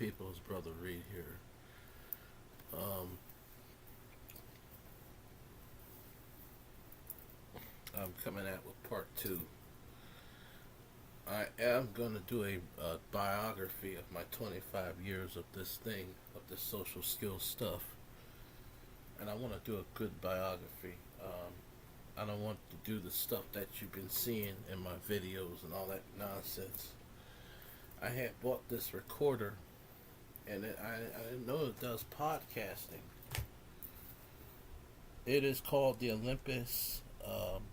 people? It's Brother Reed here. Um, I'm coming out with part two. I am going to do a biography of my 25 years of this thing, of this social skills stuff. And I want to do a good biography. I don't want to do the stuff that you've been seeing in my videos and all that nonsense. I had bought this recorder, and I didn't know it does podcasting. It is called the Olympus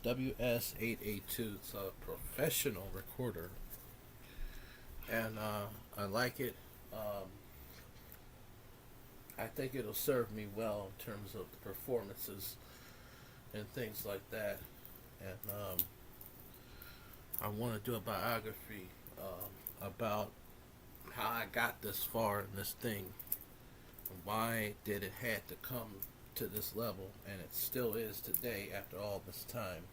WS882. It's a professional recorder, and I like it. I think it'll serve me well in terms of the performances and things like that. And I want to do a biography about how I got this far in this thing. Why did it had to come to this level, and it still is today after all this time.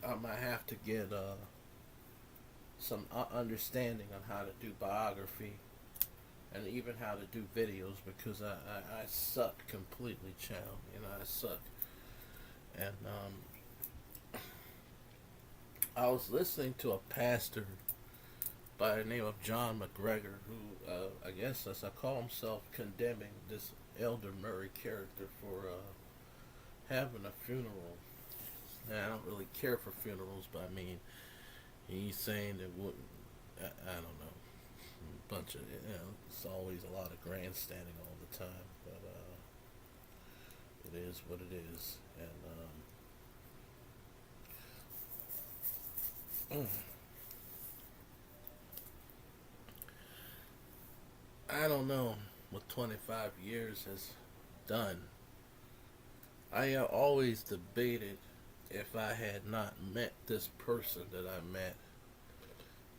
I might have to get some understanding on how to do biography and even how to do videos, because I suck completely, child. You know, I suck. And I was listening to a pastor by the name of John McGregor, who I guess, as I call himself, condemning this Elder Murray character for having a funeral. Now, I don't really care for funerals, but I mean, he's saying that wouldn't. I don't know. A bunch of, it's always a lot of grandstanding all the time, but it is what it is. And I don't know what 25 years has done. I always debated, if I had not met this person that I met,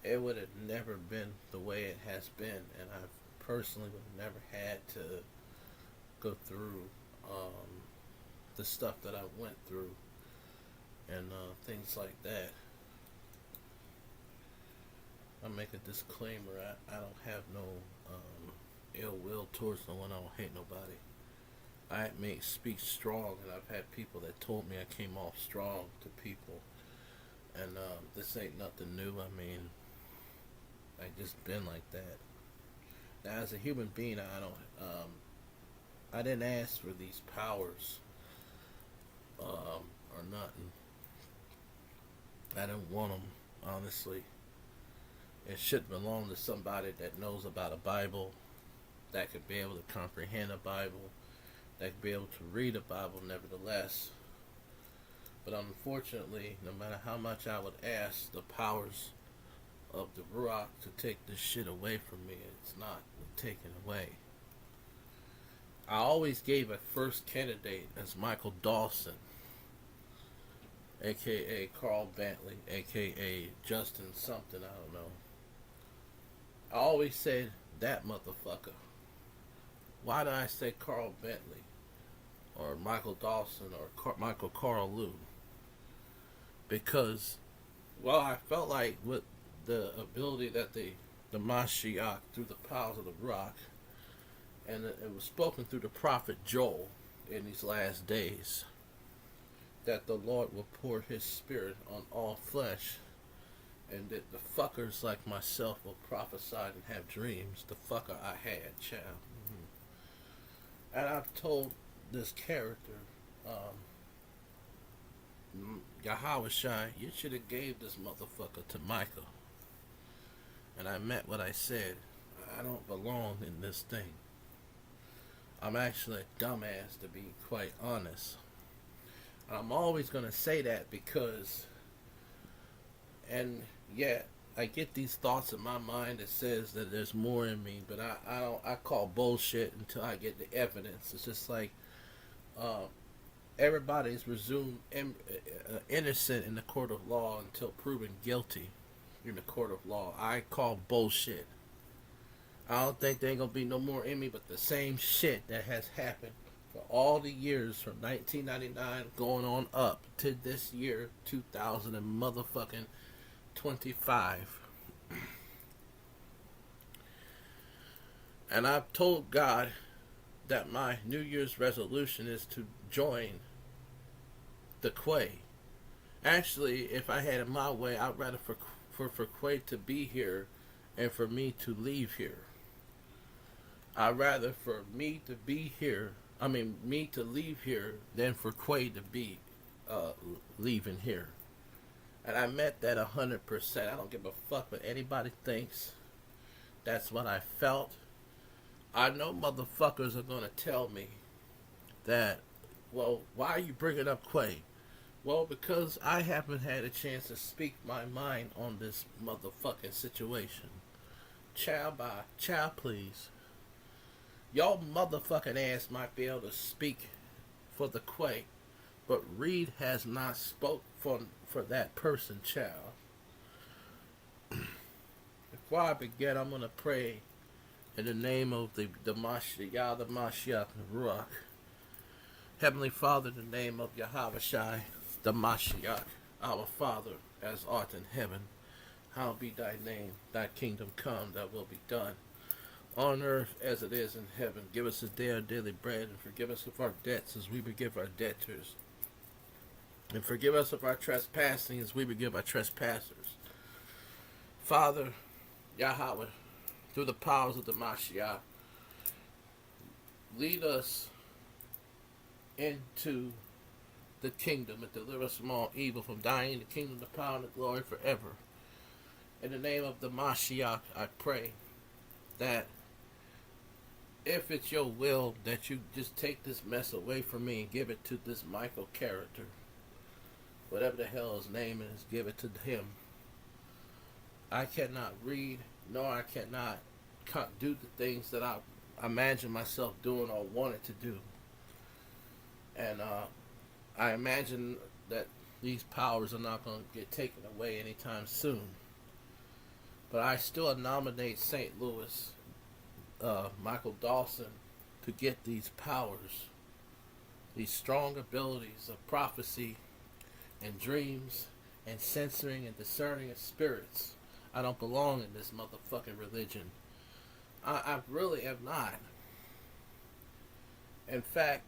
it would have never been the way it has been, and I personally would have never had to go through the stuff that I went through and things like that. I make a disclaimer, I don't have no ill will towards no one. I don't hate nobody. I may speak strong, and I've had people that told me I came off strong to people, and this ain't nothing new. I mean, I just been like that. Now, as a human being, I didn't ask for these powers or nothing. I didn't want them, honestly. It should belong to somebody that knows about a Bible, that could be able to comprehend a Bible, that could be able to read a Bible nevertheless. But unfortunately, no matter how much I would ask the powers of the Ruach to take this shit away from me, it's not taken away. I always gave a first candidate as Michael Dawson, aka Carl Bentley, aka Justin something, I don't know. I always said that motherfucker. Why do I say Carl Bentley or Michael Dawson or Michael Carl Lou? Because, well, I felt like with the ability that the Mashiach, through the powers of the Rock, and it was spoken through the prophet Joel in these last days, that the Lord will pour his spirit on all flesh, and that the fuckers like myself will prophesy and have dreams. The fucker I had, child. And I've told this character, Yahweh Shai, you should have gave this motherfucker to Micah. And I meant what I said. I don't belong in this thing. I'm actually a dumbass, to be quite honest. And I'm always going to say that because, and yeah, I get these thoughts in my mind that says that there's more in me, but I call bullshit until I get the evidence. It's just like everybody's presumed innocent in the court of law until proven guilty in the court of law. I call bullshit. I don't think there ain't gonna be no more in me but the same shit that has happened for all the years from 1999 going on up to this year 2000 and motherfucking 25. And I've told God that my New Year's resolution is to join the Quay. Actually, if I had it my way, I'd rather for Quay to be here and for me to leave here. I'd rather for me to be here, me to leave here, than for Quay to be leaving here. And I meant that 100%. I don't give a fuck what anybody thinks. That's what I felt. I know motherfuckers are going to tell me that, well, why are you bringing up Quay? Well, because I haven't had a chance to speak my mind on this motherfucking situation. Child, please. Y'all motherfucking ass might be able to speak for the Quay, but Reed has not spoke for that person, child. Before I begin, I'm going to pray in the name of the Mashiach, the Mashiach, the Ruach. Heavenly Father, in the name of Yahweh Shai, the Mashiach, our Father, as art in heaven, hallowed be thy name, thy kingdom come, thy will be done, on earth as it is in heaven. Give us this day our daily bread, and forgive us of our debts as we forgive our debtors. And forgive us of our trespassing as we forgive our trespassers. Father, Yahweh, through the powers of the Mashiach, lead us into the kingdom and deliver us from all evil, from dying in the kingdom, the power, and the glory forever. In the name of the Mashiach, I pray that if it's your will, that you just take this mess away from me and give it to this Michael character. Whatever the hell his name is, give it to him. I cannot read, nor I cannot do the things that I imagine myself doing or wanted to do. And I imagine that these powers are not going to get taken away anytime soon. But I still nominate St. Louis, Michael Dawson, to get these powers, these strong abilities of prophecy and dreams and censoring and discerning of spirits. I don't belong in this motherfucking religion. I really am not. In fact,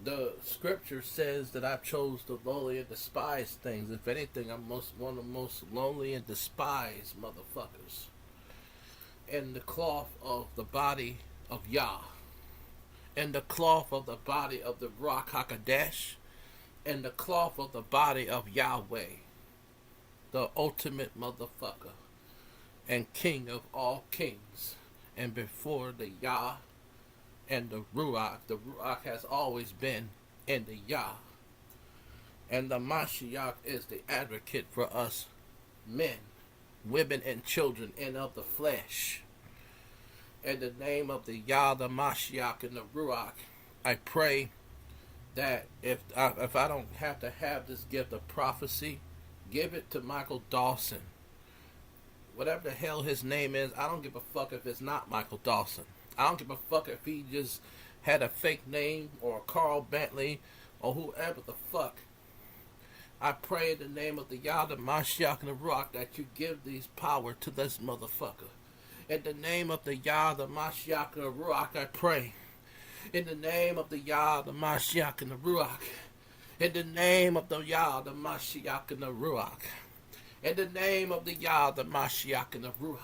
the scripture says that I've chose the lowly and despised things. If anything, I'm one of the most lonely and despised motherfuckers. In the cloth of the body of Yah. In the cloth of the body of the Ruach HaKodesh. In the cloth of the body of Yahweh. The ultimate motherfucker. And king of all kings. And before the Yah and the Ruach has always been in the Yah. And the Mashiach is the advocate for us men, women, and children, and of the flesh. In the name of the Yah, the Mashiach, and the Ruach, I pray that if I don't have to have this gift of prophecy, give it to Michael Dawson. Whatever the hell his name is, I don't give a fuck if it's not Michael Dawson. I don't give a fuck if he just had a fake name or Carl Bentley or whoever the fuck. I pray in the name of the Yah, the Mashiach, and the Ruach that you give these power to this motherfucker. In the name of the Yah, the Mashiach, and the Ruach, I pray. In the name of the Yah, the Mashiach, and the Ruach. In the name of the Yah, the Mashiach, and the Ruach. In the name of the Yah, the Mashiach, and the Ruach.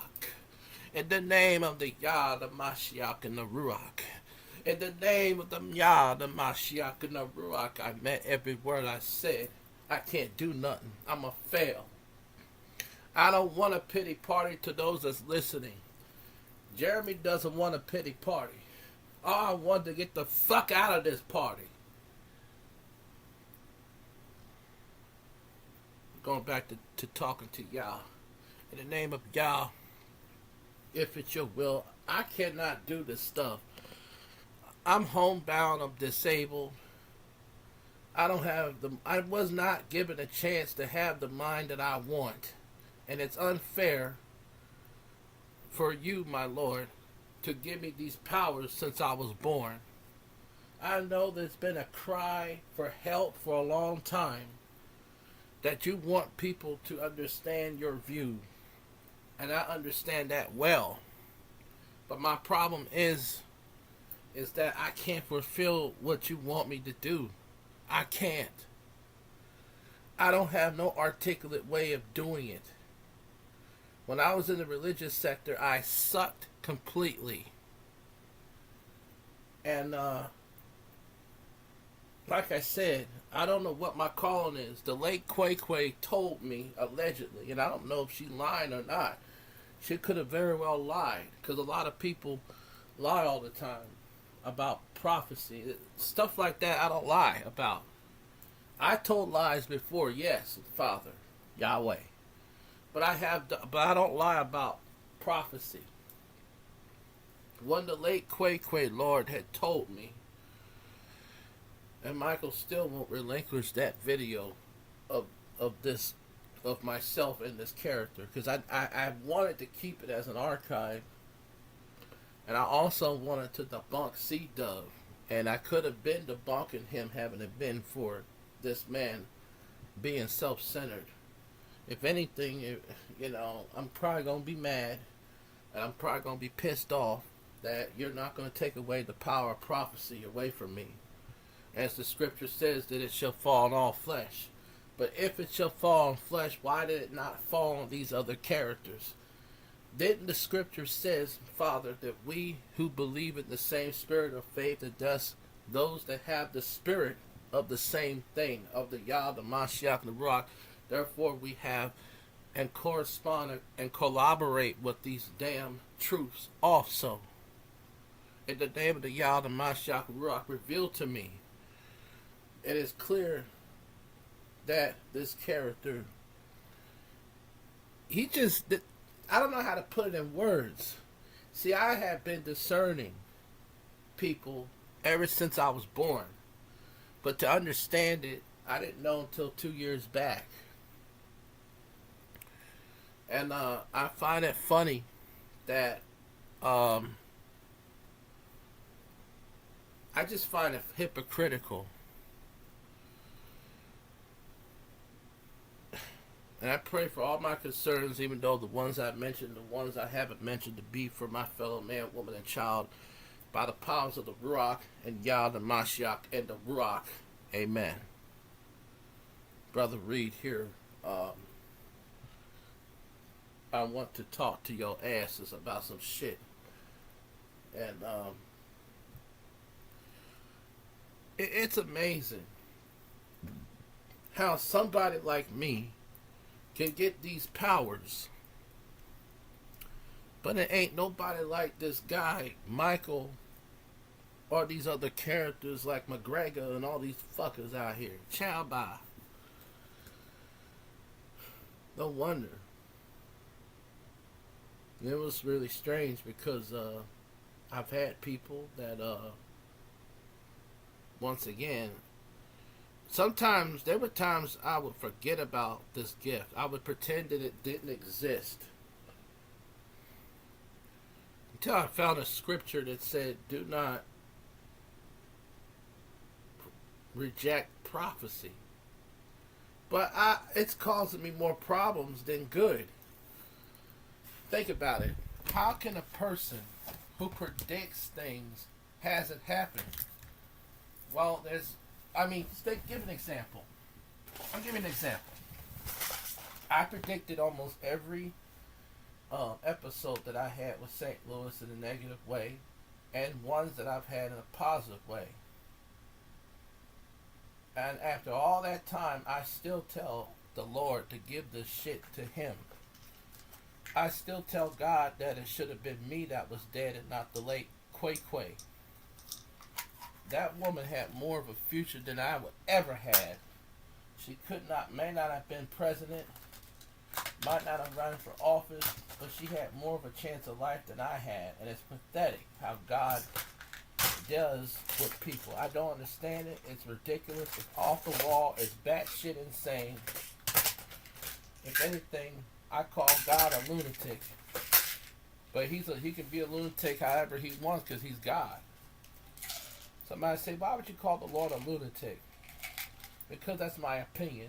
In the name of the Yah, the Mashiach, and the Ruach. In the name of the Yah, the Mashiach, and the Ruach, I meant every word I said. I can't do nothing. I'm a fail. I don't want a pity party to those that's listening. Jeremy doesn't want a pity party. I want to get the fuck out of this party. Going back to talking to Yah. In the name of Yah, if it's your will, I cannot do this stuff. I'm homebound, I'm disabled. I was not given a chance to have the mind that I want. And it's unfair for you, my Lord, to give me these powers since I was born. I know there's been a cry for help for a long time. that you want people to understand your view. And I understand that well. But my problem is that I can't fulfill what you want me to do. I can't. I don't have no articulate way of doing it. When I was in the religious sector, I sucked completely. And like I said, I don't know what my calling is. The late Quay told me, allegedly, and I don't know if she lied or not. She could have very well lied, because a lot of people lie all the time about prophecy. Stuff like that I don't lie about. I told lies before, yes, Father, Yahweh. But I don't lie about prophecy. When the late Quay Lord had told me, and Michael still won't relinquish that video of myself in this character, because I wanted to keep it as an archive, and I also wanted to debunk C-Dub, and I could have been debunking him having it been for this man being self-centered. If anything, I'm probably going to be mad, and I'm probably going to be pissed off that you're not going to take away the power of prophecy away from me. As the scripture says that it shall fall on all flesh. But if it shall fall on flesh, why did it not fall on these other characters? Didn't the scripture says, Father, that we who believe in the same spirit of faith, and thus those that have the spirit of the same thing, of the Yah, the Mashiach, the Ruach, therefore we have and correspond and collaborate with these damn truths also. In the name of the Yah, the Mashiach, the Ruach, revealed to me, it is clear that this character, I don't know how to put it in words. See, I have been discerning people ever since I was born. But to understand it, I didn't know until 2 years back. And I find it funny that I just find it hypocritical. And I pray for all my concerns, even though the ones I've mentioned, the ones I haven't mentioned, to be for my fellow man, woman, and child, by the powers of the Ruach and Yah, the Mashiach, and the Ruach. Amen. Brother Reed here, I want to talk to your asses about some shit. And it's amazing how somebody like me can get these powers, but it ain't nobody like this guy Michael, or these other characters like McGregor and all these fuckers out here. Chow bye. No wonder. It was really strange because I've had people that once again, sometimes there were times I would forget about this gift. I would pretend that it didn't exist. Until I found a scripture that said, do not reject prophecy. But it's causing me more problems than good. Think about it. How can a person who predicts things has it happen? Well, give an example. I'll give you an example. I predicted almost every episode that I had with St. Louis in a negative way, and ones that I've had in a positive way. And after all that time, I still tell the Lord to give this shit to him. I still tell God that it should have been me that was dead and not the late Quay. That woman had more of a future than I would ever had. She may not have been president, might not have run for office, but she had more of a chance of life than I had. And it's pathetic how God does with people. I don't understand it. It's ridiculous. It's off the wall. It's batshit insane. If anything, I call God a lunatic. But he can be a lunatic however he wants because he's God. Somebody say, why would you call the Lord a lunatic? Because that's my opinion.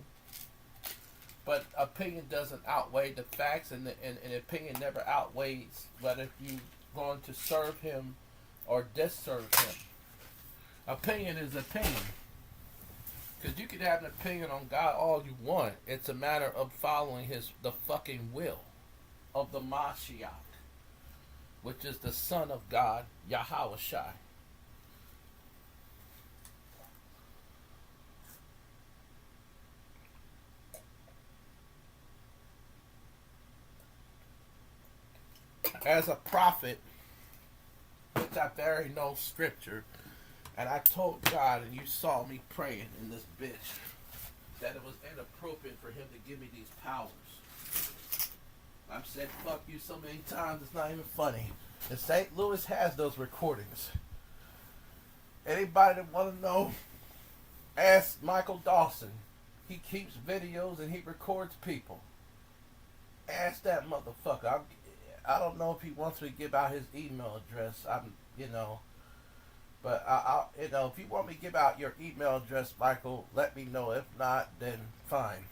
But opinion doesn't outweigh the facts, and opinion never outweighs whether you're going to serve him or disserve him. Opinion is opinion. Because you can have an opinion on God all you want. It's a matter of following the fucking will of the Mashiach, which is the Son of God, Yahweh Shai. As a prophet, which I vary no scripture, and I told God, and you saw me praying in this bitch, that it was inappropriate for him to give me these powers. I've said fuck you so many times, it's not even funny. And St. Louis has those recordings. Anybody that want to know, ask Michael Dawson. He keeps videos and he records people. Ask that motherfucker. I don't know if he wants me to give out his email address. But if you want me to give out your email address, Michael, let me know. If not, then fine.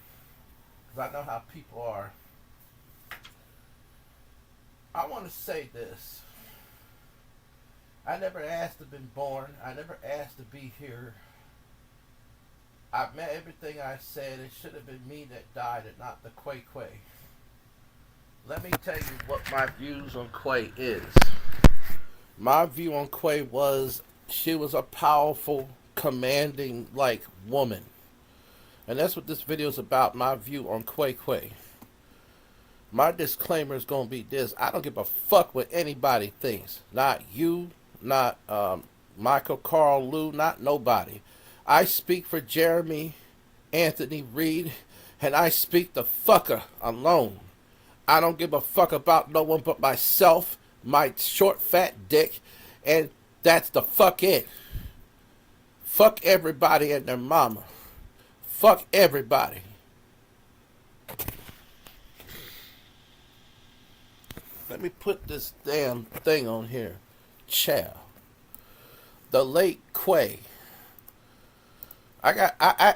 Because I know how people are. I want to say this. I never asked to be born. I never asked to be here. I meant everything I said. It should have been me that died and not the Quay Quay. Let me tell you what my views on Quay is. My view on Quay was she was a powerful, commanding, woman. And that's what this video is about, my view on Quay Quay. My disclaimer is going to be this. I don't give a fuck what anybody thinks. Not you, not Michael Carl Lou, not nobody. I speak for Jeremy Anthony Reed, and I speak the fucker alone. I don't give a fuck about no one but myself, my short fat dick, and that's the fuck it. Fuck everybody and their mama. Fuck everybody. Let me put this damn thing on here. Chow. The late Quay. I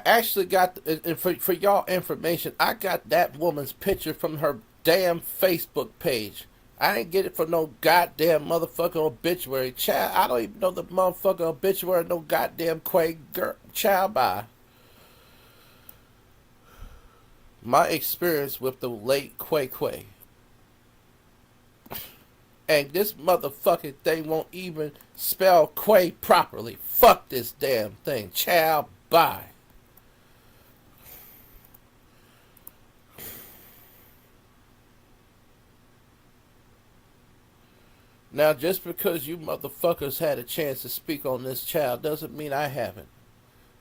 actually got, for y'all information, I got that woman's picture from her damn Facebook page. I didn't get it from no goddamn motherfucking obituary. Child, I don't even know the motherfucking obituary no goddamn Quay girl. Child, bye. My experience with the late Quay. And this motherfucking thing won't even spell Quay properly. Fuck this damn thing. Child, bye. Now, just because you motherfuckers had a chance to speak on this child doesn't mean I haven't.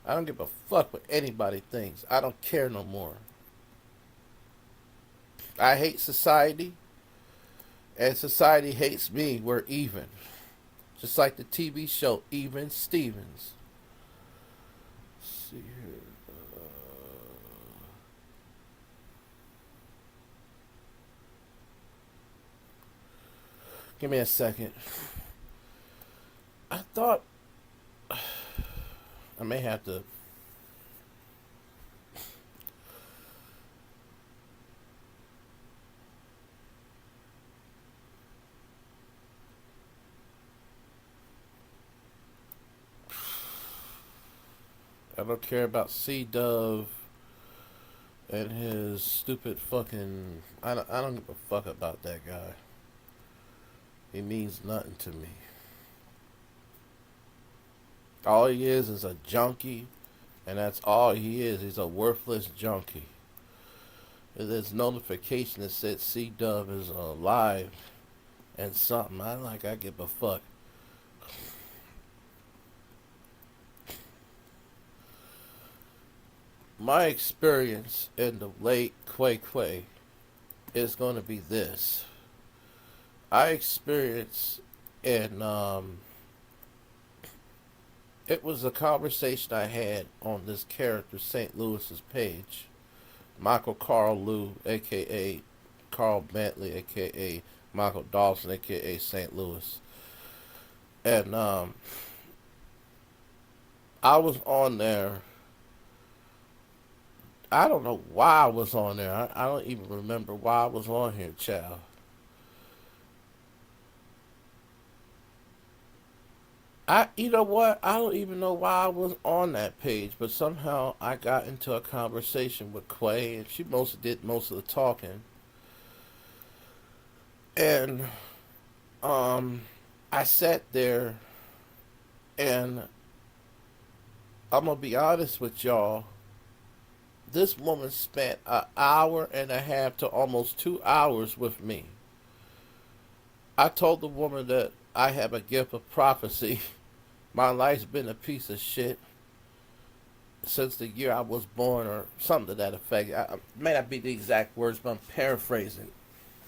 I don't give a fuck what anybody thinks. I don't care no more. I hate society, and society hates me. We're even. Just like the TV show Even Stevens. Let's see here. Give me a second. I thought I may have to. I don't care about C-Dove and his stupid fucking. I don't give a fuck about that guy. He means nothing to me. All he is a junkie, and that's all he is. He's a worthless junkie. There's notification that said C-Dove is alive and something. I give a fuck. My experience in the late Quay is going to be this. I experienced in it was a conversation I had on this character St. Louis's page, Michael Carl Lou, aka Carl Bentley, aka Michael Dawson, aka St. Louis, and I was on there I don't know why I was on there. I don't even remember why I was on here, child. You know what? I don't even know why I was on that page, but somehow I got into a conversation with Quay, and she did most of the talking. And um, I sat there, and I'm gonna be honest with y'all. This woman spent an hour and a half to almost 2 hours with me. I told the woman that I have a gift of prophecy. My life's been a piece of shit since the year I was born, or something to that effect. May not be the exact words, but I'm paraphrasing.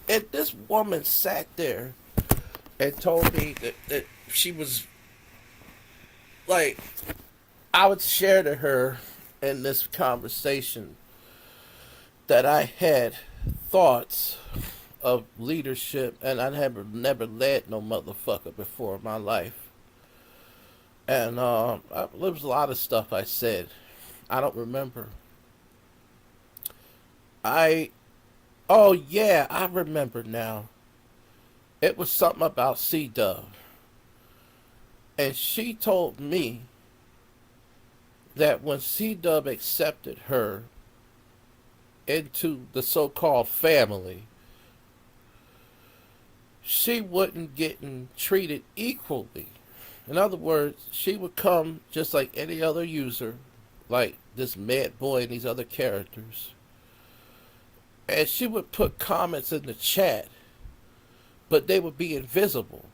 And this woman sat there and told me that she was like, I would share to her in this conversation that I had thoughts of leadership, and I never led no motherfucker before in my life. And there was a lot of stuff I said. I don't remember. Oh yeah, I remember now. It was something about C Dub. And she told me that when C Dub accepted her into the so called family, she wasn't getting treated equally. In other words, she would come just like any other user, like this Mad Boy and these other characters, and she would put comments in the chat, but they would be invisible.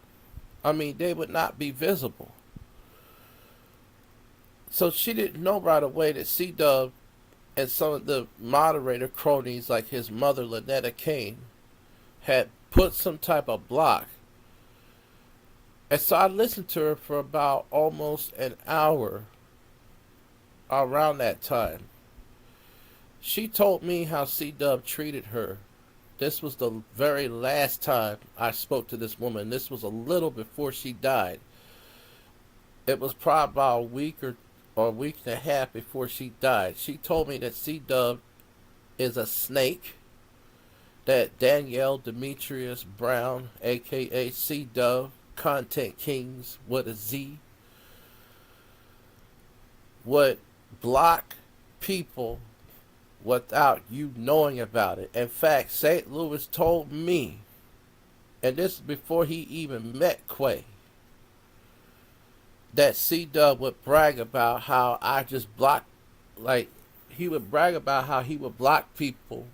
I mean, they would not be visible. So she didn't know right away that C Dub and some of the moderator cronies, like his mother, Lynetta Kane, had put some type of block. And so I listened to her for about almost an hour around that time. She told me how C Dub treated her. This was the very last time I spoke to this woman. This was a little before she died. It was probably about a week and a half before she died. She told me that C Dub is a snake, that Danielle Demetrius Brown, aka C Dub, Content Kings with a Z, would block people without you knowing about it. In fact, St. Louis told me, and this is before he even met Quay, that C Dub would brag about how I just blocked, like, he would brag about how he would block people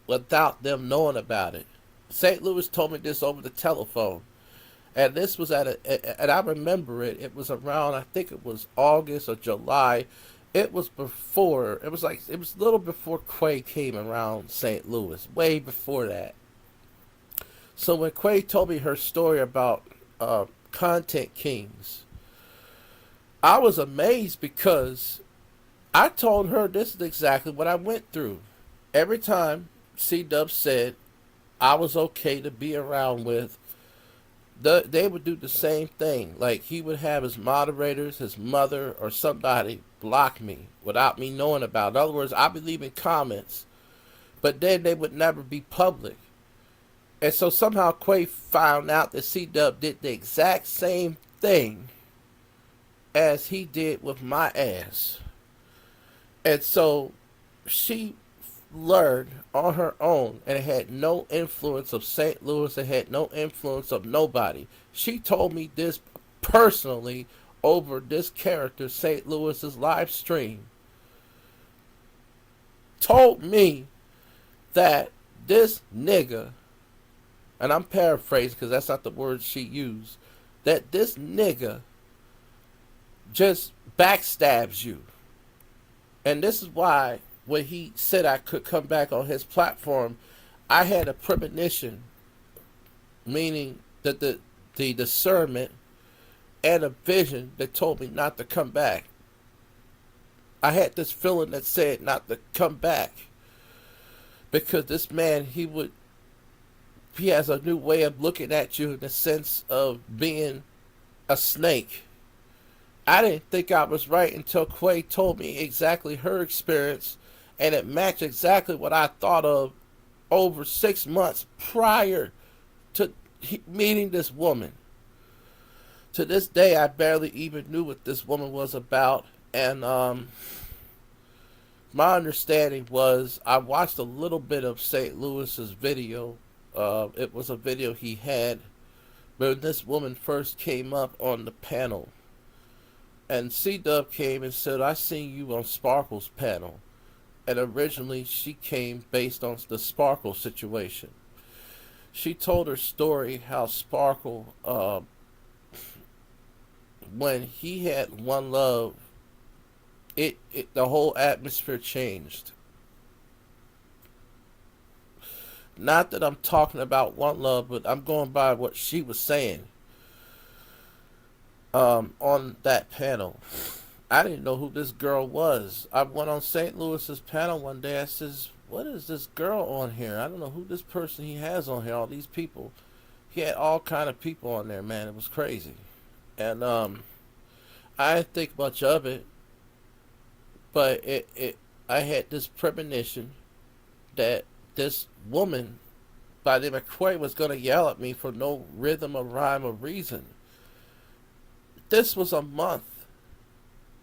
without them knowing about it. St. Louis told me this over the telephone. And this was and I remember it. It was around, I think it was August or July. It was a little before Quay came around St. Louis, way before that. So when Quay told me her story about Content Kings, I was amazed because I told her this is exactly what I went through. Every time C Dub said I was okay to be around with, they would do the same thing. Like, he would have his moderators, his mother, or somebody block me without me knowing about it. In other words, I'd be leaving comments, but then they would never be public. And so somehow Quay found out that C Dub did the exact same thing as he did with my ass. And so she learned on her own, and it had no influence of St. Louis. It had no influence of nobody. She told me this personally over this character, St. Louis's live stream. Told me that this nigga, and I'm paraphrasing because that's not the word she used, that this nigga just backstabs you. And this is why when he said I could come back on his platform, I had a premonition, meaning that the discernment and a vision that told me not to come back. I had this feeling that said not to come back, because this man, he has a new way of looking at you in the sense of being a snake. I didn't think I was right until Quay told me exactly her experience, and it matched exactly what I thought of over 6 months prior to meeting this woman. To this day, I barely even knew what this woman was about, and my understanding was I watched a little bit of St. Louis's video. It was a video he had when this woman first came up on the panel. And C-Dub came and said, I seen you on Sparkle's panel. And originally she came based on the Sparkle situation. She told her story how Sparkle, when he had One Love, the whole atmosphere changed. Not that I'm talking about One Love, but I'm going by what she was saying on that panel. I didn't know who this girl was. I went on St. Louis's panel one day. I says, what is this girl on here? I don't know who this person he has on here, all these people. He had all kind of people on there, man. It was crazy. And I didn't think much of it, but I had this premonition that this woman by the McQuay was going to yell at me for no rhythm or rhyme or reason. This was a month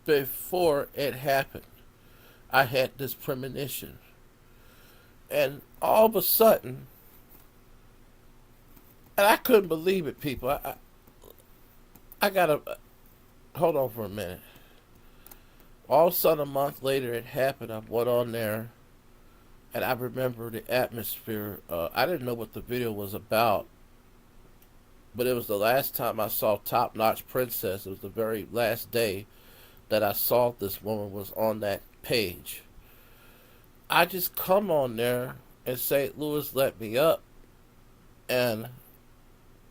before it happened. I had this premonition. And all of a sudden, and I couldn't believe it, people. I gotta, hold on for a minute. All of a sudden, a month later, it happened. I went on there, and I remember the atmosphere. I didn't know what the video was about, but it was the last time I saw Top Notch Princess. It was the very last day that I saw this woman was on that page. I just come on there, and St. Louis let me up, and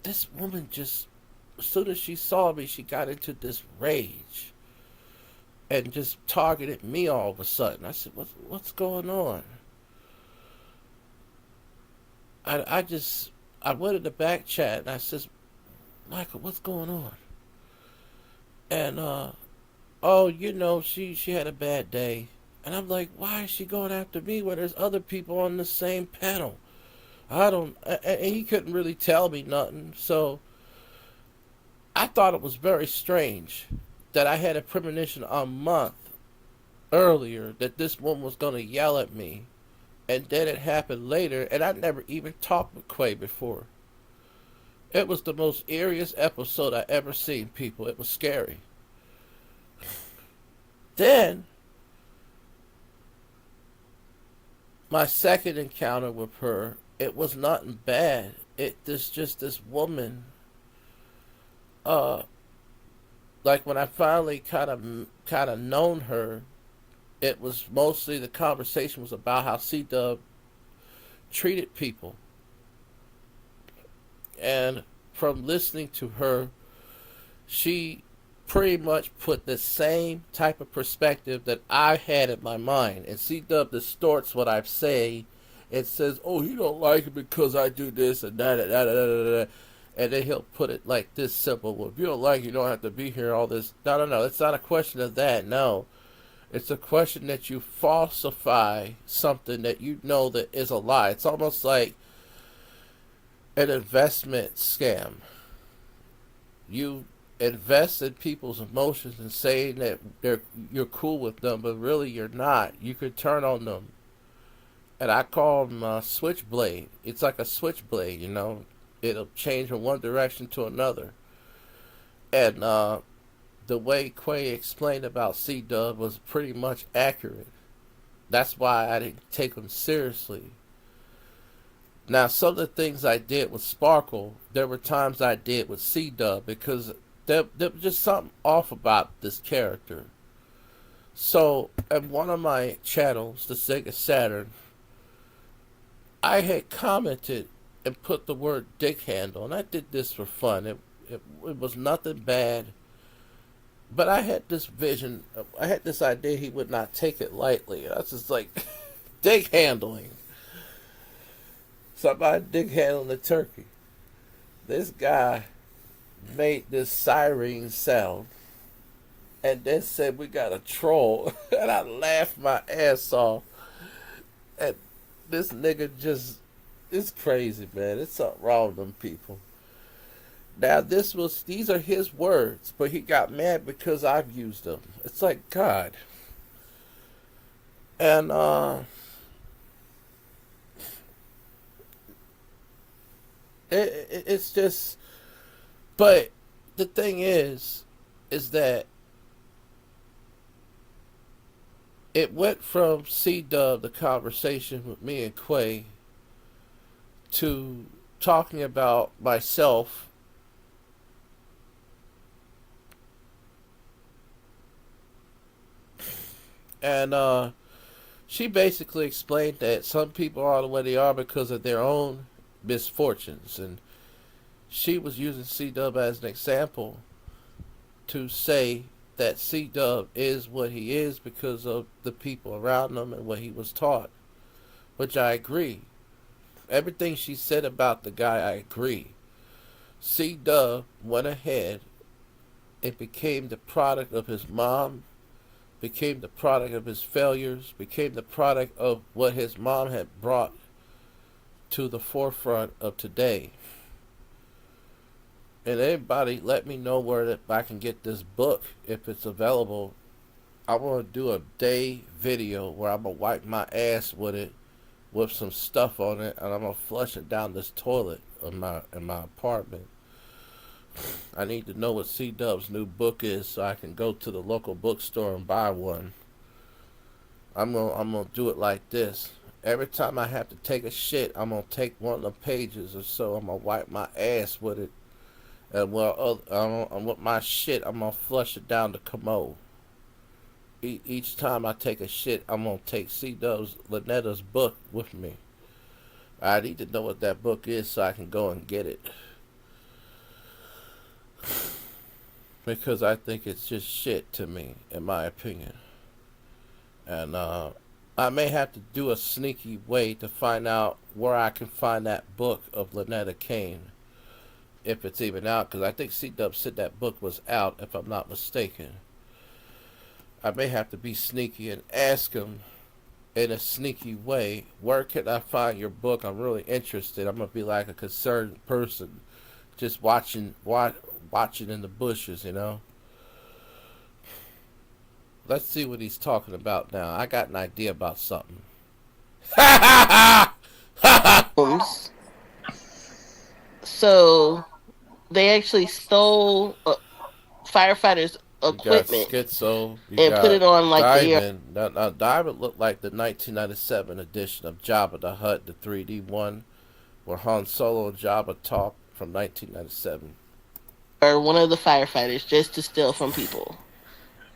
this woman just, as soon as she saw me, she got into this rage and just targeted me all of a sudden. I said, what's going on? I went in the back chat and I says, Michael, what's going on? And oh, you know, she had a bad day. And I'm like, why is she going after me when there's other people on the same panel? And he couldn't really tell me nothing. So I thought it was very strange that I had a premonition a month earlier that this woman was going to yell at me. And then it happened later, and I never even talked with Quay before. It was the most eeriest episode I ever seen, people. It was scary. Then, my second encounter with her, it was nothing bad. Just this woman, like when I finally kind of known her, it was mostly the conversation was about how C-Dub treated people. And from listening to her, she pretty much put the same type of perspective that I had in my mind. And C-Dub distorts what I say. It says, oh, you don't like it because I do this and that and that. And then he'll put it like this simple. Well, if you don't like it, you don't have to be here, all this. No. It's not a question of that, no. It's a question that you falsify something that you know that is a lie. It's almost like an investment scam. You invest in people's emotions and saying that you're cool with them, but really you're not. You could turn on them. And I call them a switchblade. It's like a switchblade, you know. It'll change from one direction to another. And the way Quay explained about C-Dub was pretty much accurate. That's why I didn't take him seriously. Now, some of the things I did with Sparkle, there were times I did with C-Dub because there was just something off about this character. So, at one of my channels, the Sega Saturn, I had commented and put the word dick handle, and I did this for fun. It was nothing bad. But I had this vision, I had this idea he would not take it lightly. I was just like, dick handling. Somebody dick handling the turkey. This guy made this siren sound and then said we got a troll, and I laughed my ass off. And this nigga just, it's crazy, man. It's something wrong with them people. Now these are his words, but he got mad because I've used them. It's like God. And it's just, but the thing is that it went from C Dub, the conversation with me and Quay, to talking about myself and she basically explained that some people are the way they are because of their own misfortunes, and she was using C Dub as an example to say that C Dub is what he is because of the people around him and what he was taught, which I agree. Everything she said about the guy, I agree. C Dub went ahead and became the product of his mom, became the product of his failures, became the product of what his mom had brought to the forefront of today. And anybody, let me know where I can get this book if it's available. I want to do a day video where I'm going to wipe my ass with it, with some stuff on it, and I'm going to flush it down this toilet in my apartment. I need to know what C Dub's new book is so I can go to the local bookstore and buy one. I'm gonna do it like this. Every time I have to take a shit, I'm gonna take one of the pages or so. I'm gonna wipe my ass with it, and with my shit, I'm gonna flush it down the commode. Each time I take a shit, I'm gonna take C Dub's Lynetta's book with me. I need to know what that book is so I can go and get it. Because I think it's just shit to me, in my opinion. And I may have to do a sneaky way to find out where I can find that book of Lynetta Kane, if it's even out, because I think C-Dub said that book was out, if I'm not mistaken. I may have to be sneaky and ask him in a sneaky way, where can I find your book? I'm really interested. I'm going to be like a concerned person, just watching in the bushes, you know. Let's see what he's talking about now. I got an idea about something. So they actually stole firefighters' You got equipment Schizo. You and put got it on like the air. Diamond. Now Diamond looked like the 1997 edition of Jabba the Hutt, the 3D one, where Han Solo and Jabba talk from 1997. Or one of the firefighters just to steal from people.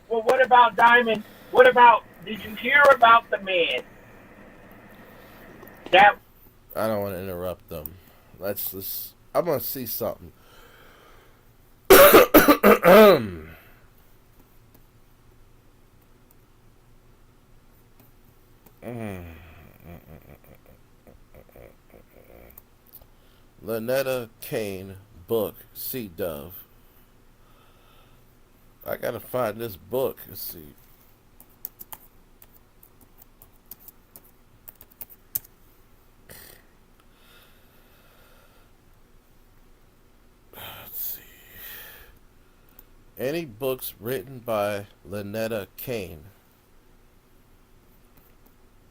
Well, what about Diamond? What about? Did you hear about the man that? I don't want to interrupt them. Let's just. I'm gonna see something. Lynetta Kane book, C Dove. I gotta find this book. Let's see. Let's see. Any books written by Lynetta Kane.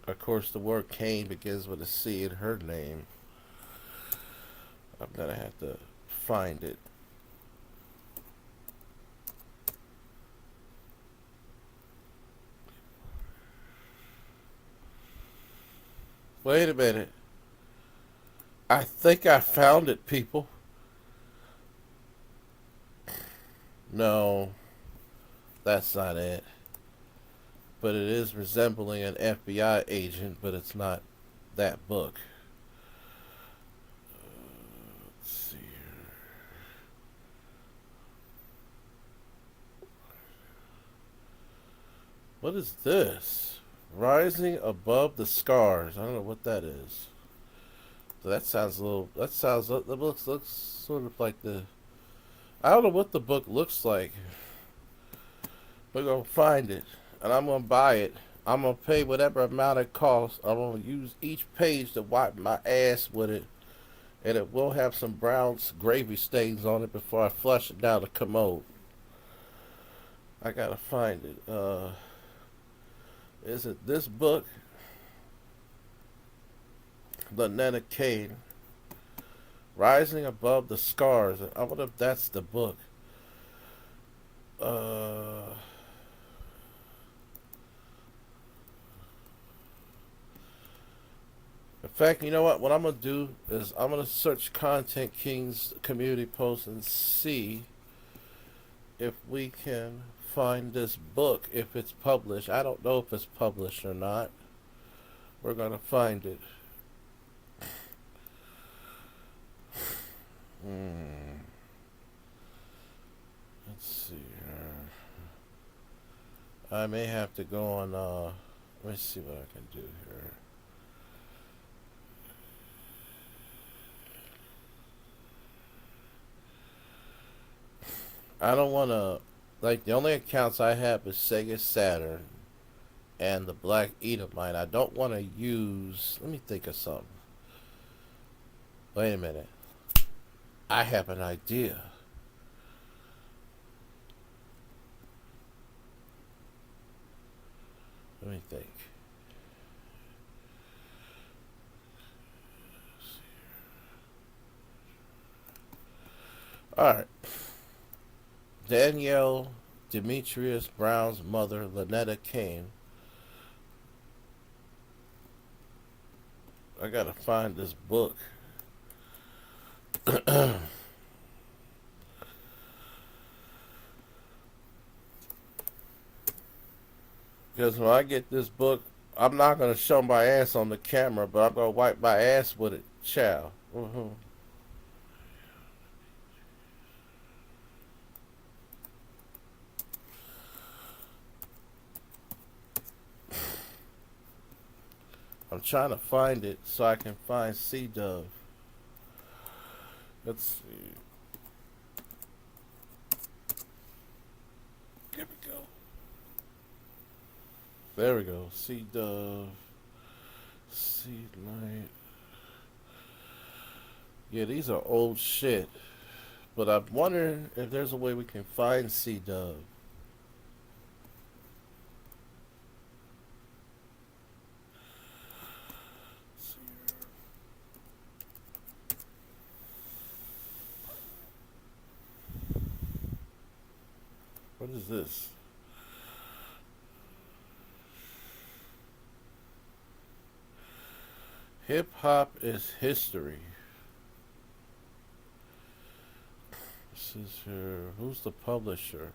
Of course, the word Kane begins with a C in her name. I'm gonna have to find it. Wait a minute. I think I found it, people. No, that's not it. But it is resembling an FBI agent, but it's not that book. Let's see here. What is this? Rising Above the Scars. I don't know what that is. So that sounds a little. That looks sort of like the. I don't know what the book looks like. We're gonna find it, and I'm gonna buy it. I'm gonna pay whatever amount it costs. I'm gonna use each page to wipe my ass with it, and it will have some brown gravy stains on it before I flush it down the commode. I gotta find it. Is it this book? Lynetta Kane, Rising Above the Scars. I wonder if that's the book. In fact, you know what? What I'm gonna do is I'm gonna search Content King's community post and see if we can find this book, if it's published. I don't know if it's published or not. We're gonna find it. Let's see here. I may have to go on. Let me see what I can do here. I don't want to, like, the only accounts I have is Sega Saturn and the Black Edomite. I don't want to use, let me think of something. Wait a minute. I have an idea. Let me think. Alright. Danielle Demetrius Brown's mother, Lynetta Kane. I gotta find this book. Because when I get this book, I'm not gonna show my ass on the camera, but I'm gonna wipe my ass with it, child. I'm trying to find it so I can find C-Dub. Let's see. Here we go. There we go. C-Dub. C-Light. Yeah, these are old shit. But I'm wondering if there's a way we can find C-Dub. What is this? Hip hop is history. This is her. Who's the publisher?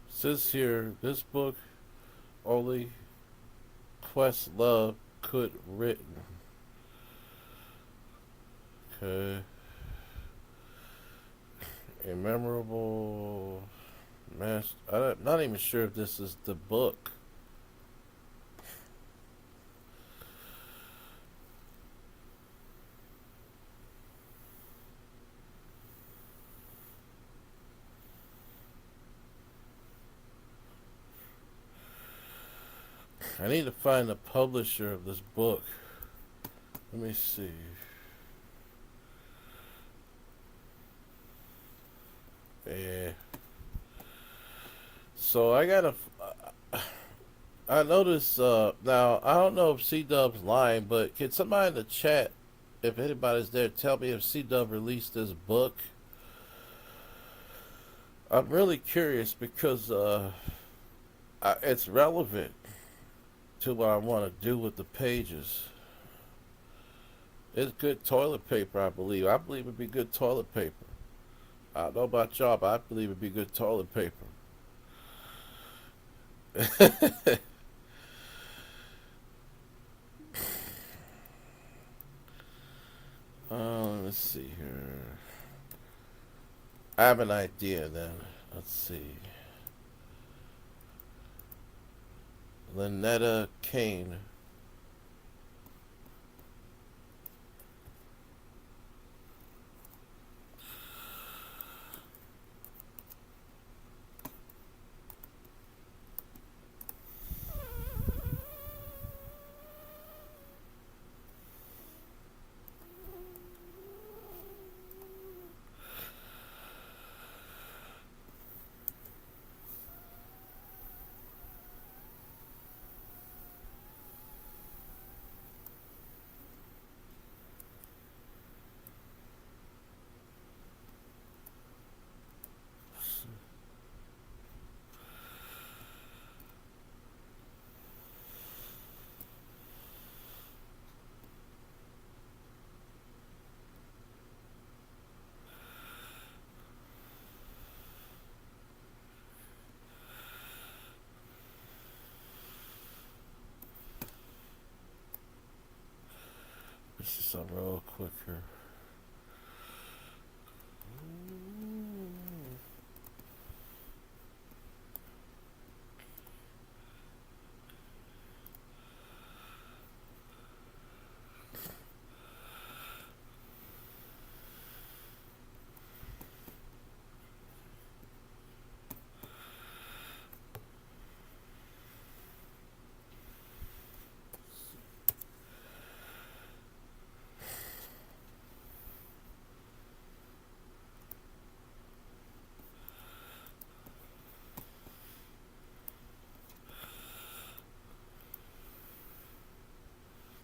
It says here, this book only Questlove could written. Okay. A memorable master. I'm not even sure if this is the book. I need to find the publisher of this book. Let me see. Yeah. So I gotta. I noticed. Now I don't know if C-Dub's lying, but can somebody in the chat, if anybody's there, tell me if C-Dub released this book? I'm really curious because it's relevant to what I want to do with the pages. It's good toilet paper, I believe. I believe it'd be good toilet paper. I don't know about y'all, but I believe it'd be good toilet paper. Let's see here. I have an idea then. Let's see. Lynetta Kane. This is something real quick here.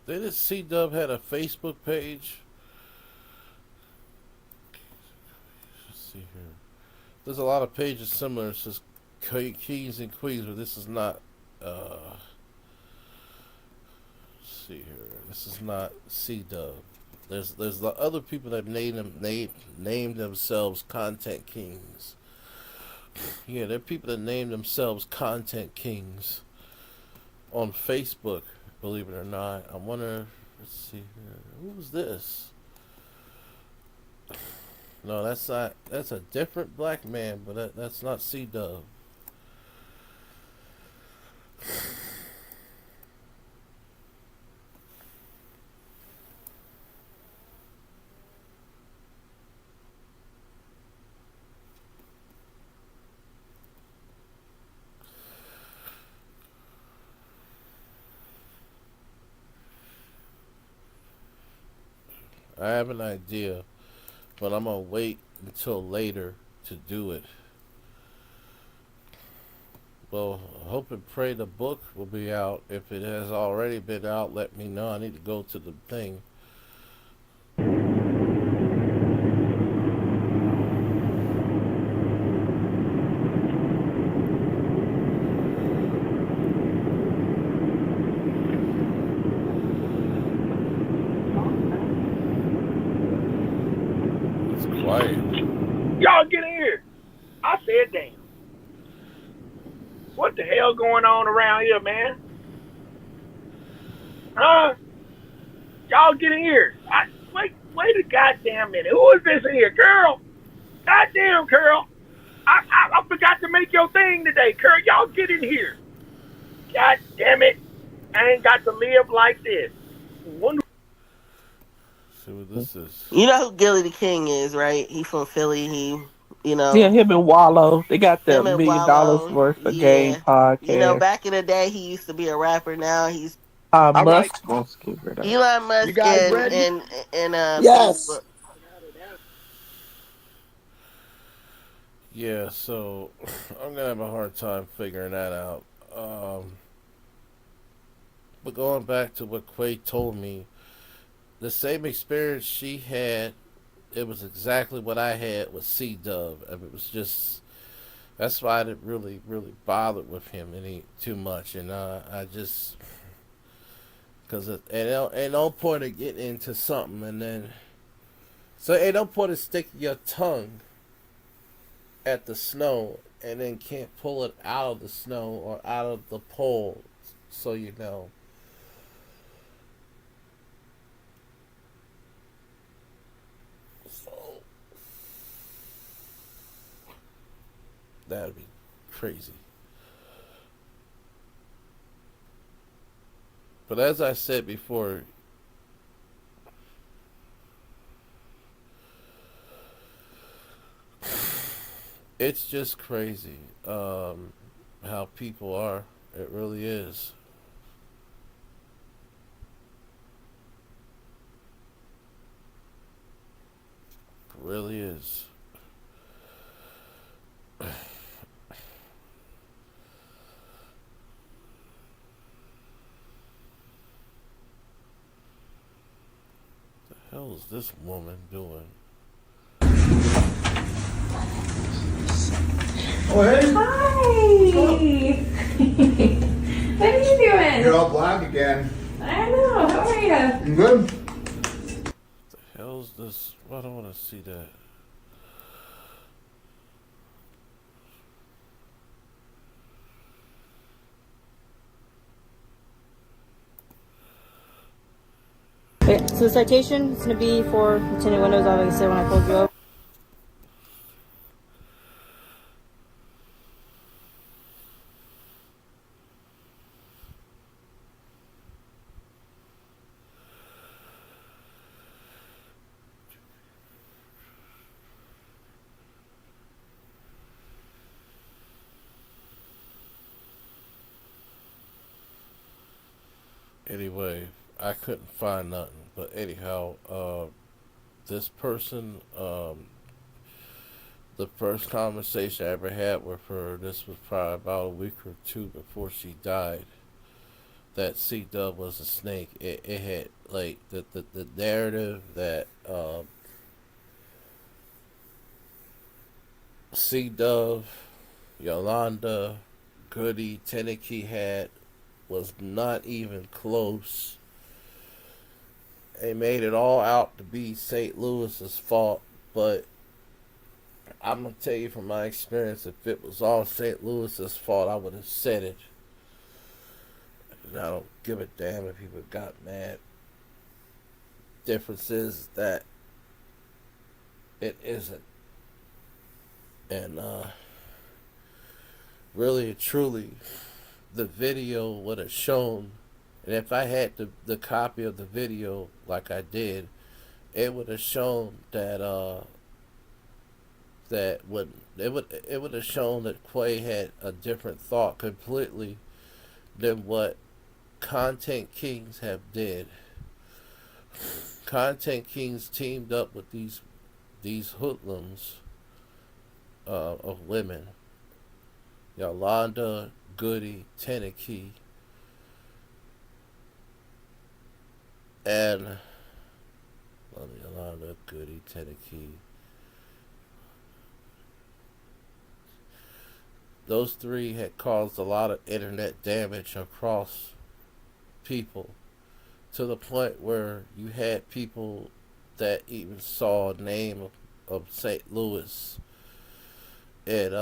Didn't C-Dub had a Facebook page? Let's see here. There's a lot of pages similar. It says Kings and Queens, but this is not. Let's see here. This is not C-Dub. There's the other people that named themselves Content Kings. Yeah, there are people that name themselves Content Kings on Facebook. Believe it or not, I wonder. Let's see here. Who was this? No, that's not. That's a different black man, but that's not C-Dub. I have an idea, but I'm gonna wait until later to do it. Well, I hope and pray the book will be out. If it has already been out, let me know. I need to go to the thing. It's quiet. Y'all get in here. I said, damn. What the hell going on around here, man? Huh? Y'all get in here. Wait a goddamn minute. Who is this in here? Girl. Goddamn, girl. I forgot to make your thing today. Girl, y'all get in here. God damn it. I ain't got to live like this. Wonder. See what this is. You know who Gilly the King is, right? He from Philly. Yeah, him and Wallow. They got the Him $1 and million Wallow. worth of game Yeah. podcast. Back in the day, he used to be a rapper. Now he's All right. Musk give it up. Elon You Musk guys and ready? Facebook. Yes. Yeah, so I'm gonna have a hard time figuring that out. But going back to what Quay told me, the same experience she had, it was exactly what I had with C-Dub. I mean, it was just that's why I didn't really bother with him any too much, and I just because ain't no point of getting into something and then so ain't no point of sticking your tongue at the snow and then can't pull it out of the snow or out of the pole, so you know. So that'd be crazy. But as I said before, it's just crazy how people are. It really is. It really is. The hell is this woman doing? Oh, hey. Hi. What are you doing? You're all black again. I know. How are you? I'm good. The hell's this? I don't want to see that. Okay, so the citation is going to be for the tinted windows, obviously, when I pulled you over. Anyway, I couldn't find nothing. But anyhow, this person, the first conversation I ever had with her, this was probably about a week or two before she died. That C Dub was a snake. It had like the narrative that C Dub, Yolanda, Goody, Tenneke had was not even close. They made it all out to be St. Louis's fault, but I'm gonna tell you from my experience, if it was all St. Louis's fault, I would have said it. And I don't give a damn if people got mad. Difference is that it isn't. And really and truly, the video would have shown, and if I had the copy of the video like I did, it would have shown that it would have shown that Quay had a different thought completely than what Content Kings have did. Content Kings teamed up with these hoodlums of women, Yolanda, Goody, Tenneke, and Yolanda, Goody, Tenneke. Those three had caused a lot of internet damage across people, to the point where you had people that even saw a name of St. Louis. It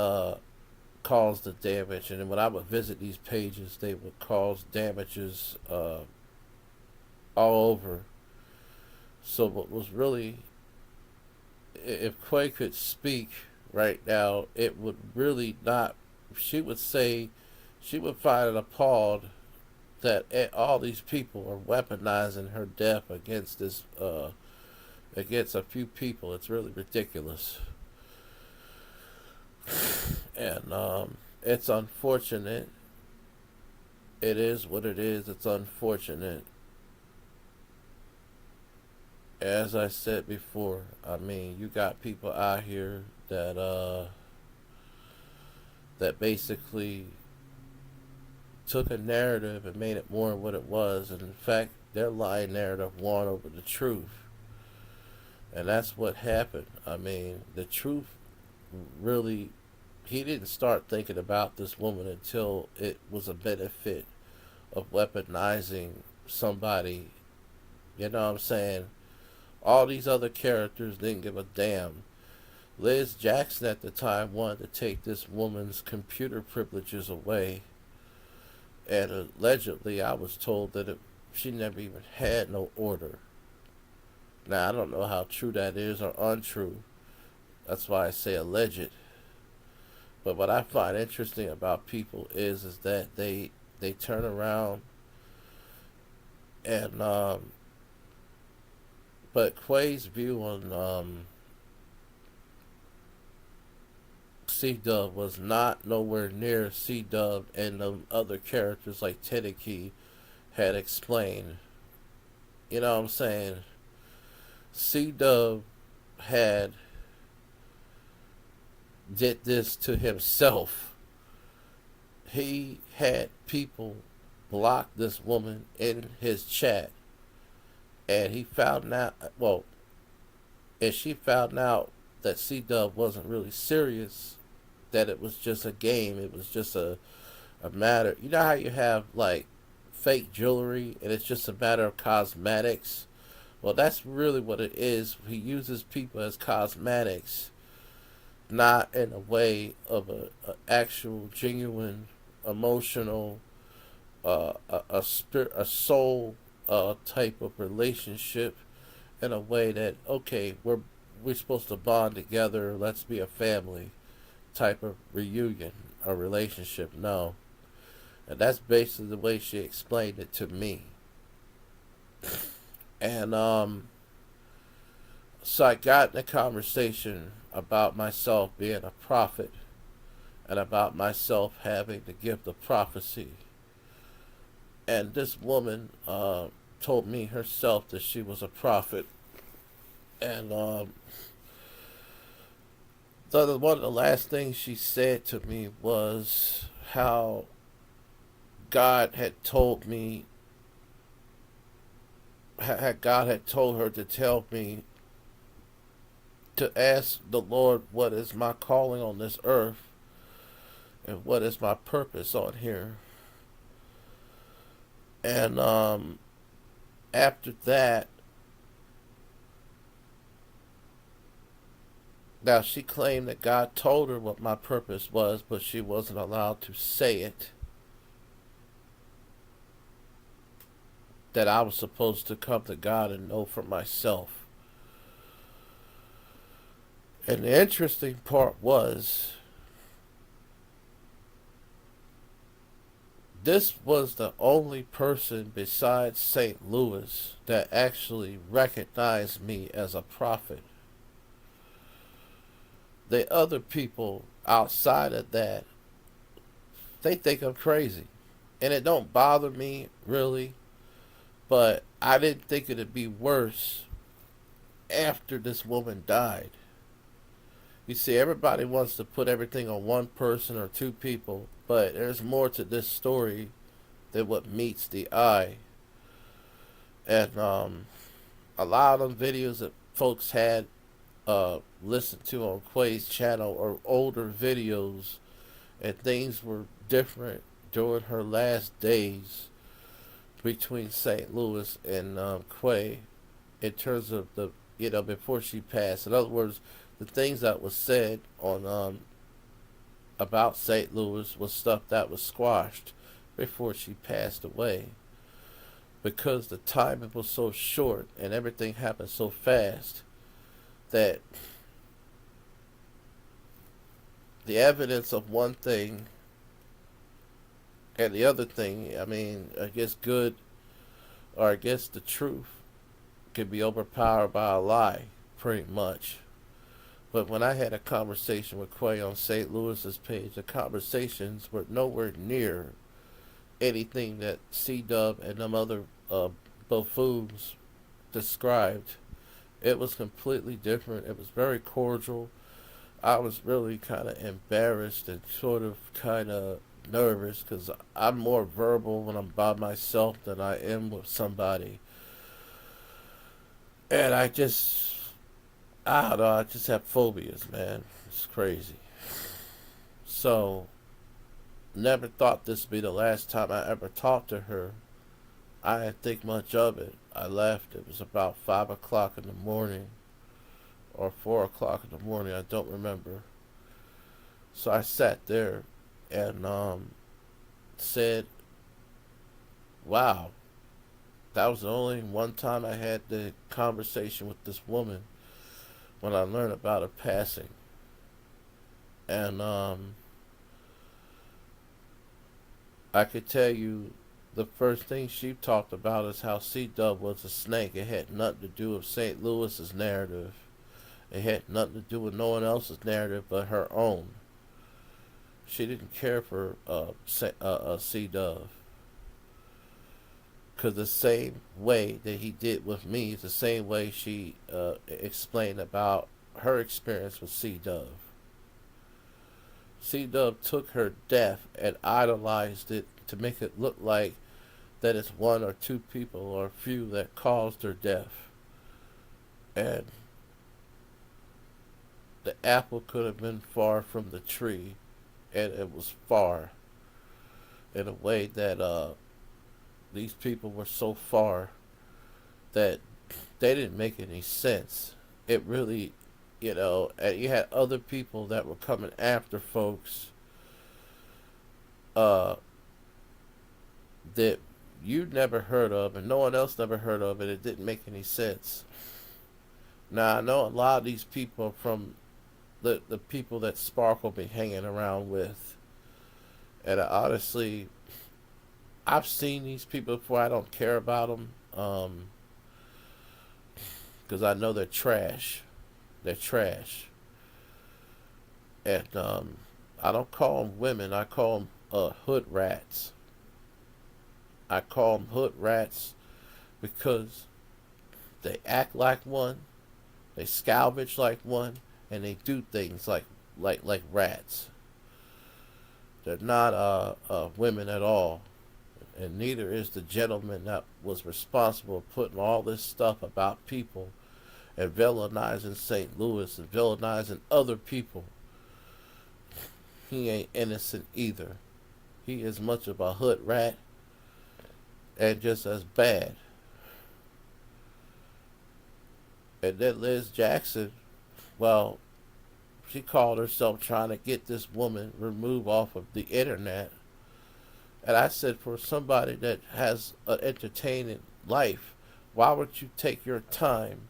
caused the damage, and then when I would visit these pages, they would cause damages all over. So what was really, if Quay could speak right now, it would really not, she would say, she would find it appalled that all these people are weaponizing her death against this, against a few people. It's really ridiculous. And it's unfortunate. It is what it is. It's unfortunate. As I said before, I mean, you got people out here that basically took a narrative and made it more than what it was, and in fact, their lying narrative won over the truth. And that's what happened. I mean, the truth really, he didn't start thinking about this woman until it was a benefit of weaponizing somebody. You know what I'm saying? All these other characters didn't give a damn. Liz Jackson at the time wanted to take this woman's computer privileges away, and allegedly I was told that she never even had no order. Now I don't know how true that is or untrue. That's why I say alleged. But what I find interesting about people is that they turn around And but Quay's view on C-Dub was not nowhere near C-Dub and the other characters like Teddy had explained. You know what I'm saying? C-Dub had did this to himself. He had people block this woman in his chat, and he found out, well, and she found out that C-Dub wasn't really serious, that it was just a game, it was just a matter. You know how you have like fake jewelry and it's just a matter of cosmetics? Well, that's really what it is. He uses people as cosmetics, not in a way of a actual, genuine, emotional, a soul type of relationship. In a way that, okay, we're supposed to bond together. Let's be a family type of reunion or relationship. No, and that's basically the way she explained it to me. And so I got in a conversation about myself being a prophet and about myself having the gift of prophecy. And this woman told me herself that she was a prophet. And one of the last things she said to me was how God had told me, God had told her to tell me to ask the Lord what is my calling on this earth and what is my purpose on here. And after that, now she claimed that God told her what my purpose was, but she wasn't allowed to say it. That I was supposed to come to God and know for myself. And the interesting part was, this was the only person besides St. Louis that actually recognized me as a prophet. The other people outside of that, they think I'm crazy. And it don't bother me, really. But I didn't think it'd be worse after this woman died. You see, everybody wants to put everything on one person or two people, but there's more to this story than what meets the eye. And a lot of them videos that folks had listened to on Quay's channel are older videos, and things were different during her last days between St. Louis and Quay in terms of the, before she passed. In other words, the things that was said on about St. Louis was stuff that was squashed before she passed away, because the timing was so short and everything happened so fast that the evidence of one thing and the other thing, I mean, I guess good, or I guess the truth can be overpowered by a lie, pretty much. But when I had a conversation with Quay on St. Louis's page, the conversations were nowhere near anything that C-Dub and them other buffoons described. It was completely different. It was very cordial. I was really kind of embarrassed and sort of kind of nervous, because I'm more verbal when I'm by myself than I am with somebody. And I don't know, I just have phobias, man. It's crazy. So, never thought this would be the last time I ever talked to her. I didn't think much of it. I left. It was about 5 o'clock in the morning, or 4 o'clock in the morning, I don't remember. So I sat there and said, wow, that was the only one time I had the conversation with this woman when I learned about her passing. And I could tell you the first thing she talked about is how C-Dub was a snake. It had nothing to do with St. Louis's narrative. It had nothing to do with no one else's narrative but her own. She didn't care for C-Dub. Because the same way that he did with me is the same way she explained about her experience with C-Dub. C-Dub took her death and idolized it to make it look like that it's one or two people or a few that caused her death. And the apple could have been far from the tree, and it was far in a way that these people were so far that they didn't make any sense. It really, and you had other people that were coming after folks that you never heard of and no one else never heard of, and it didn't make any sense. Now, I know a lot of these people are from the people that Sparkle be hanging around with. And honestly, I've seen these people before. I don't care about them. Because I know they're trash. They're trash. And I don't call them women. I call them hood rats. I call them hood rats because they act like one, they salvage like one, and they do things like rats. They're not women at all, and neither is the gentleman that was responsible for putting all this stuff about people and villainizing St. Louis and villainizing other people. He ain't innocent either. He is much of a hood rat and just as bad. And then Liz Jackson, well, she called herself trying to get this woman removed off of the internet. And I said, for somebody that has an entertaining life, why would you take your time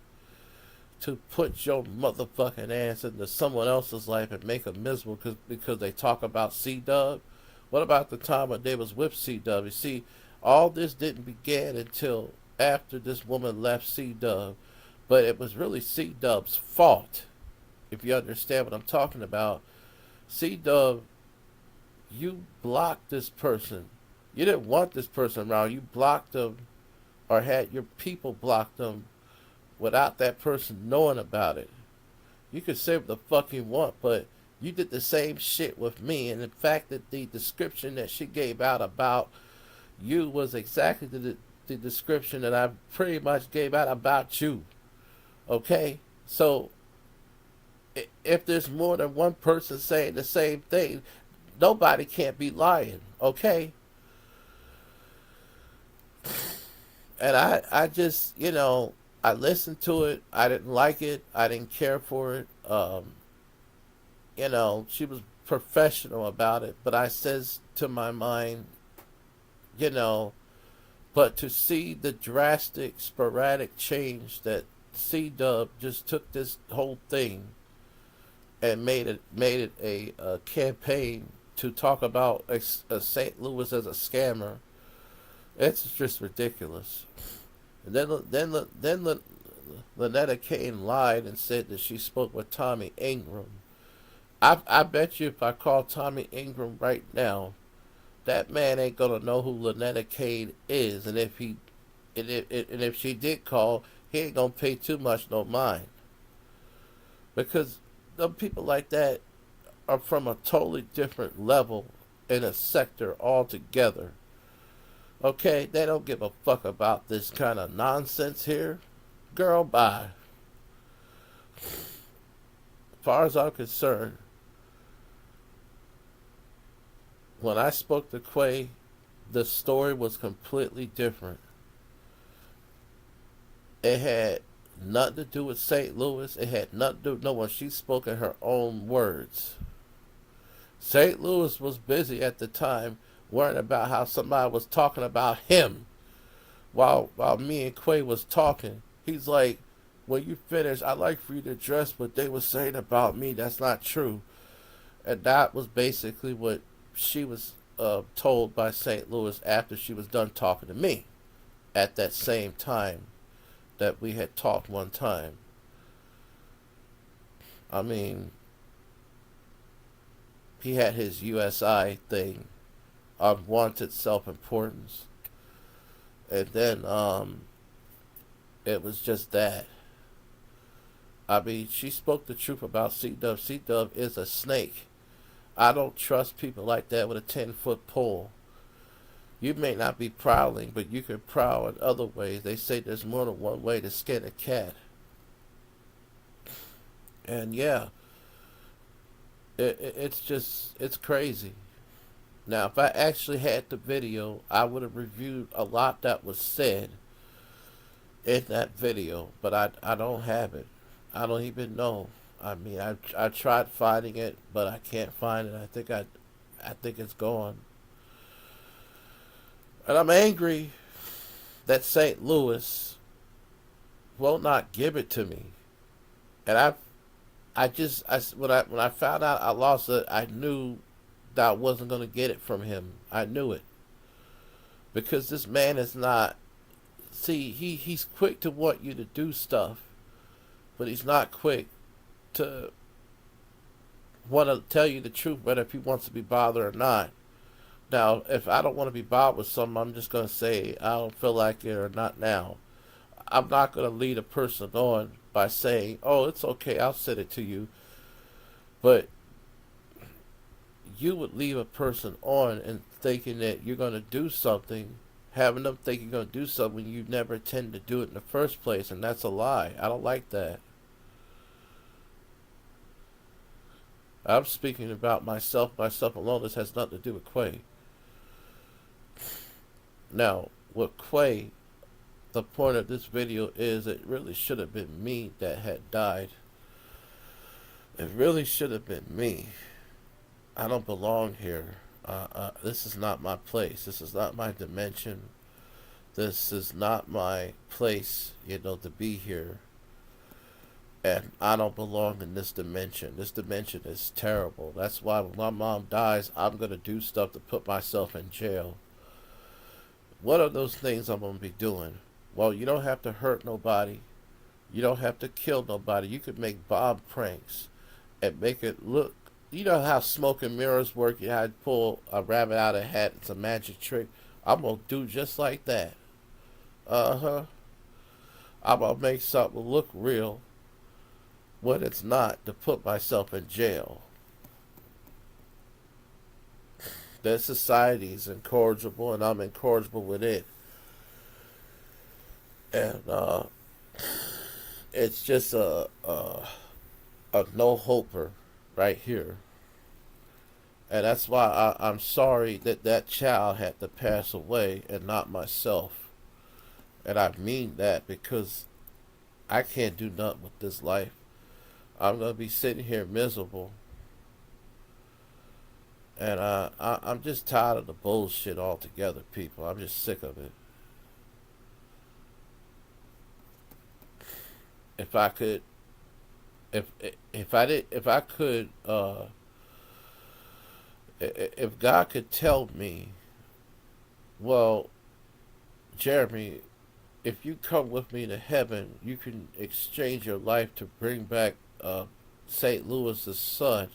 to put your motherfucking ass into someone else's life and make them miserable because they talk about C-Dub? What about the time when they was with C-Dub? You see, all this didn't begin until after this woman left C-Dub, but it was really C-Dub's fault, if you understand what I'm talking about. C-Dub, you blocked this person. You didn't want this person around. You blocked them, or had your people block them without that person knowing about it. You can say what the fuck you want, but you did the same shit with me. And the fact that the description that she gave out about you was exactly the description that I pretty much gave out about you. Okay? So, if there's more than one person saying the same thing, nobody can't be lying. Okay? And I just, I listened to it. I didn't like it. I didn't care for it. She was professional about it. But I says to my mind, but to see the drastic, sporadic change that C-Dub just took this whole thing and made it a campaign to talk about St. Louis as a scammer, it's just ridiculous. And then Lynetta Kane lied and said that she spoke with Tommy Ingram. I bet you if I call Tommy Ingram right now, that man ain't gonna know who Lynetta Kane is, and if she did call, he ain't gonna pay too much no mind, because them people like that are from a totally different level in a sector altogether. Okay, they don't give a fuck about this kind of nonsense here. Girl, bye. As far as I'm concerned, when I spoke to Quay, the story was completely different. It had nothing to do with St. Louis. It had nothing to do with no one. She spoke in her own words. St. Louis was busy at the time worrying about how somebody was talking about him while me and Quay was talking. He's like, when you finish, I'd like for you to address what they were saying about me. That's not true. And that was basically what she was told by St. Louis after she was done talking to me at that same time that we had talked one time. I mean, he had his USI thing, unwanted self-importance, and then it was just that. I mean, she spoke the truth about C-Dub. C-Dub is a snake. I don't trust people like that with a 10-foot pole. You may not be prowling, but you can prowl in other ways. They say there's more than one way to skin a cat. And yeah, it's crazy. Now, if I actually had the video, I would have reviewed a lot that was said in that video, but I don't have it. I don't even know. I mean, I tried finding it, but I can't find it. I think it's gone. And I'm angry that St. Louis will not give it to me. And when I found out I lost it, I knew that I wasn't going to get it from him. I knew it. Because this man is not, see, he's quick to want you to do stuff, but he's not quick to want to tell you the truth, whether if he wants to be bothered or not. Now, if I don't want to be bothered with something, I'm just going to say I don't feel like it or not now. I'm not going to lead a person on by saying, oh, it's okay, I'll send it to you. But you would leave a person on and thinking that you're going to do something, having them think you're going to do something when you never intend to do it in the first place, and that's a lie. I don't like that. I'm speaking about myself alone. This has nothing to do with Quay. Now, with Quay, the point of this video is it really should have been me that had died. It really should have been me. I don't belong here. This is not my place. This is not my dimension. This is not my place, to be here. And I don't belong in this dimension. This dimension is terrible. That's why when my mom dies, I'm going to do stuff to put myself in jail. What are those things I'm going to be doing? Well, you don't have to hurt nobody. You don't have to kill nobody. You could make bomb pranks and make it look. You know how smoke and mirrors work? You had to pull a rabbit out of a hat. It's a magic trick. I'm going to do just like that. I'm going to make something look real when it's not, to put myself in jail. Their society is incorrigible, and I'm incorrigible with it. And it's just a no-hoper right here. And that's why I'm sorry that child had to pass away and not myself. And I mean that because I can't do nothing with this life. I'm going to be sitting here miserable. And I'm just tired of the bullshit altogether, people. I'm just sick of it. If I could, if God could tell me, well, Jeremy, if you come with me to heaven, you can exchange your life to bring back St. Louis's son,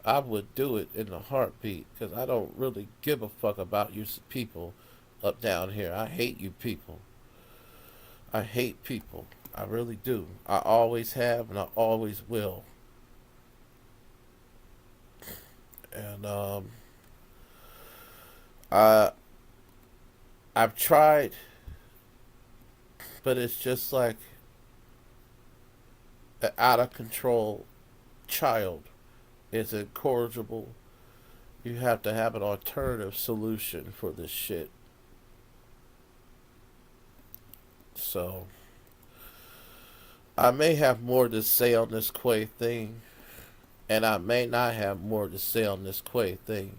I would do it in a heartbeat, because I don't really give a fuck about you people up down here. I hate you people. I hate people. I really do. I always have, and I always will. And I've tried, but it's just like an out of control child. It's incorrigible. You have to have an alternative solution for this shit. So I may have more to say on this Quay thing, and I may not have more to say on this Quay thing.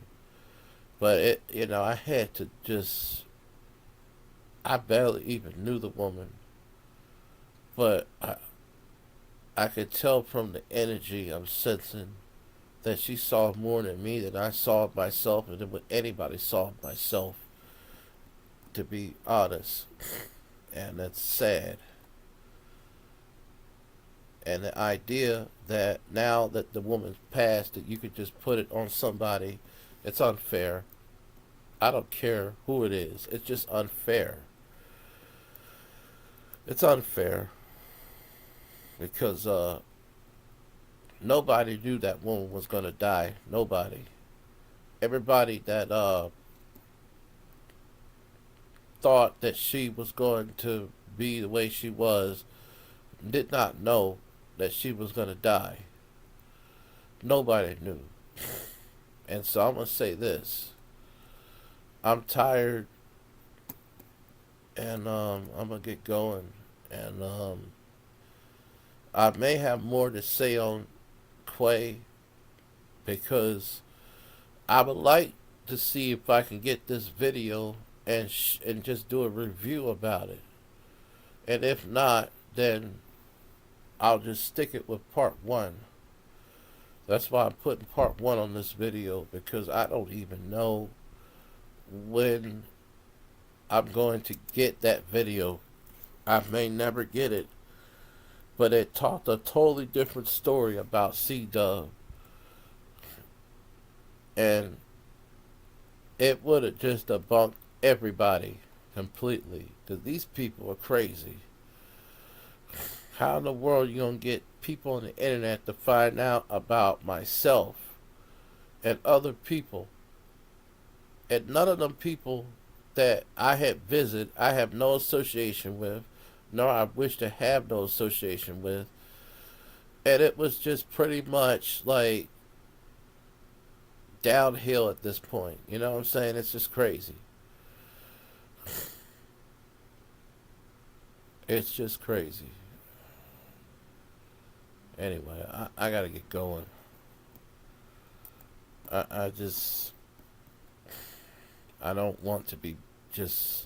But I had to just, I barely even knew the woman. But I could tell from the energy I'm sensing that she saw more than me, that I saw of myself, and than what anybody saw of myself, to be honest. And that's sad. And the idea that now that the woman's passed, that you could just put it on somebody, it's unfair. I don't care who it is. It's just unfair. It's unfair because nobody knew that woman was going to die. Nobody. Everybody that thought that she was going to be the way she was did not know that she was going to die. Nobody knew. And so I'm going to say this. I'm tired, and I'm going to get going. And I may have more to say on Quay, because I would like to see if I can get this video and just do a review about it. And if not, then I'll just stick it with part 1. That's why I'm putting part 1 on this video, because I don't even know when I'm going to get that video. I may never get it, but it taught a totally different story about C-Dub, and it would have just debunked everybody completely, because these people are crazy. How in the world are you going to get people on the internet to find out about myself and other people? And none of them people that I had visited, I have no association with, nor I wish to have no association with. And it was just pretty much like downhill at this point. You know what I'm saying? It's just crazy. It's just crazy. Anyway, I gotta get going. I don't want to be just